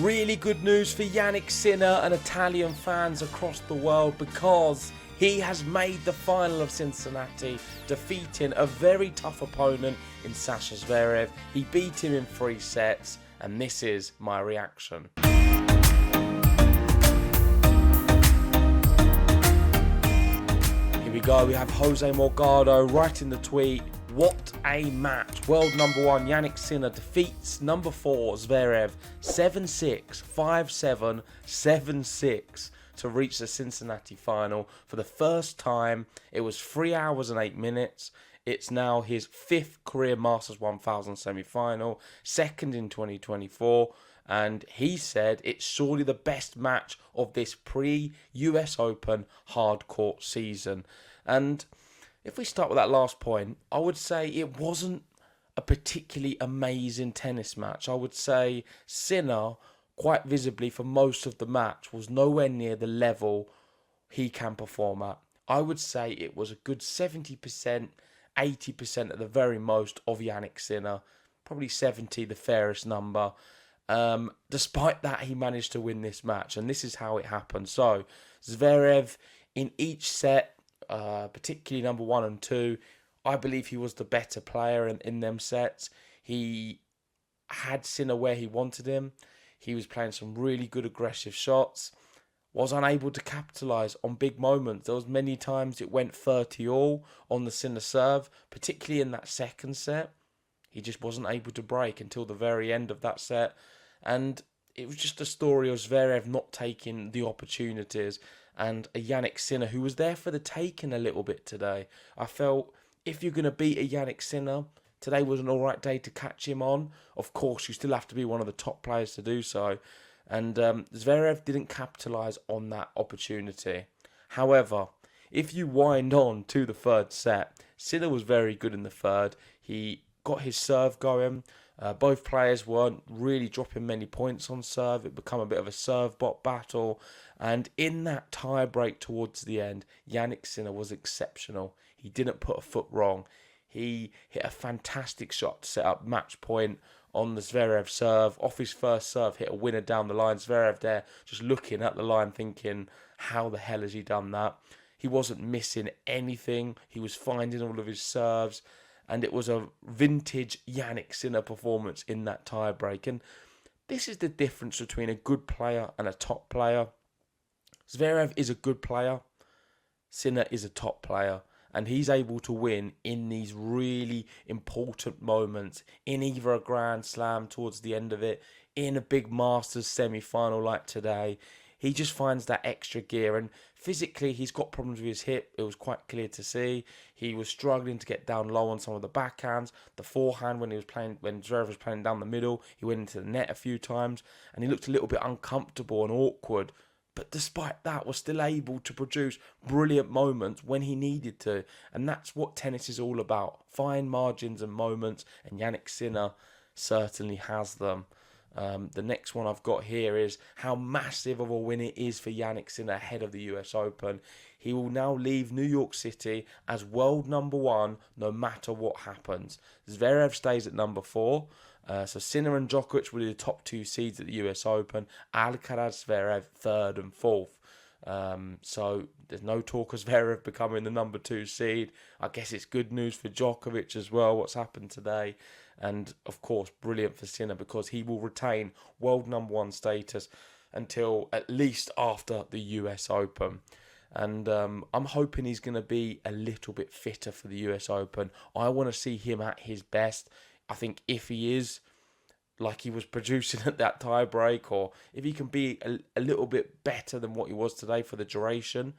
Really good news for Jannik Sinner and Italian fans across the world, because he has made the final of Cincinnati, defeating a very tough opponent in Zverev. He beat him in 3 sets, and this is my reaction. Here we go, we have Jose Morgado writing the tweet. What a match. World number 1 Jannik Sinner defeats number 4 Zverev 7-6, 5-7, 7-6 to reach the Cincinnati final. For the first time, it was 3 hours and 8 minutes. It's now his 5th career Masters 1000 semi-final, 2nd in 2024. And he said it's surely the best match of this pre-US Open hard-court season. And if we start with that last point, I would say it wasn't a particularly amazing tennis match. I would say Sinner, quite visibly for most of the match, was nowhere near the level he can perform at. I would say it was a good 70%, 80% at the very most of Jannik Sinner. Probably 70, the fairest number. Despite that, he managed to win this match, and this is how it happened. So, Zverev, in each set, particularly number 1 and 2, I believe he was the better player in them sets. He had Sinner where he wanted him. He was playing some really good aggressive shots. Was unable to capitalise on big moments. There was many times it went 30-all on the Sinner serve, particularly in that second set. He just wasn't able to break until the very end of that set. And it was just a story of Zverev not taking the opportunities, and a Jannik Sinner who was there for the taking a little bit today. I felt if you're going to beat a Jannik Sinner, today was an alright day to catch him on. Of course, you still have to be one of the top players to do so. And Zverev didn't capitalise on that opportunity. However, if you wind on to the third set, Sinner was very good in the third. He got his serve going. Both players weren't really dropping many points on serve. It became a bit of a serve bot battle. And in that tie break towards the end, Jannik Sinner was exceptional. He didn't put a foot wrong. He hit a fantastic shot to set up match point on the Zverev serve. Off his first serve, hit a winner down the line. Zverev there just looking at the line thinking, how the hell has he done that? He wasn't missing anything. He was finding all of his serves. And it was a vintage Jannik Sinner performance in that tie break. And this is the difference between a good player and a top player. Zverev is a good player. Sinner is a top player. And he's able to win in these really important moments, in either a Grand Slam towards the end of it, in a big Masters semi-final like today. He just finds that extra gear, and physically he's got problems with his hip. It was quite clear to see. He was struggling to get down low on some of the backhands. The forehand, when Zverev was playing down the middle, he went into the net a few times, and he looked a little bit uncomfortable and awkward. But despite that, was still able to produce brilliant moments when he needed to. And that's what tennis is all about. Fine margins and moments. And Jannik Sinner certainly has them. The next one I've got here is how massive of a win it is for Jannik Sinner ahead of the US Open. He will now leave New York City as world number 1 no matter what happens. Zverev stays at number 4. So Sinner and Djokovic will be the top 2 seeds at the US Open. Alcaraz, Zverev, 3rd and 4th. So there's no talk of Zverev becoming the number 2 seed. I guess it's good news for Djokovic as well, what's happened today. And of course, brilliant for Sinner because he will retain world number 1 status until at least after the US Open. And I'm hoping he's going to be a little bit fitter for the US Open. I want to see him at his best. I think if he is like he was producing at that tie break, or if he can be a little bit better than what he was today for the duration,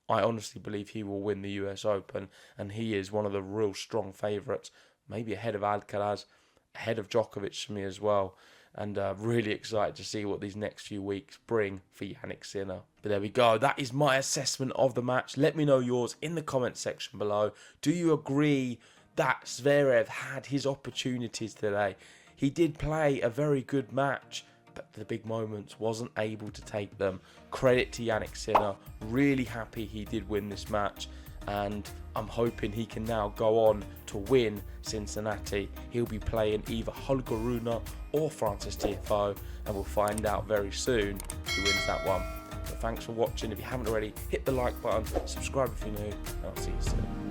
I honestly believe he will win the US Open. And he is one of the real strong favourites, maybe ahead of Alcaraz, ahead of Djokovic for me as well. And really excited to see what these next few weeks bring for Jannik Sinner. But there we go. That is my assessment of the match. Let me know yours in the comment section below. Do you agree that Zverev had his opportunities today? He did play a very good match, but the big moments wasn't able to take them. Credit to Jannik Sinner. Really happy he did win this match. and I'm hoping he can now go on to win Cincinnati. He'll be playing either Holger Rune or Francis Tiafoe, and we'll find out very soon who wins that one. But thanks for watching. If you haven't already, hit the like button, subscribe if you're new, and I'll see you soon.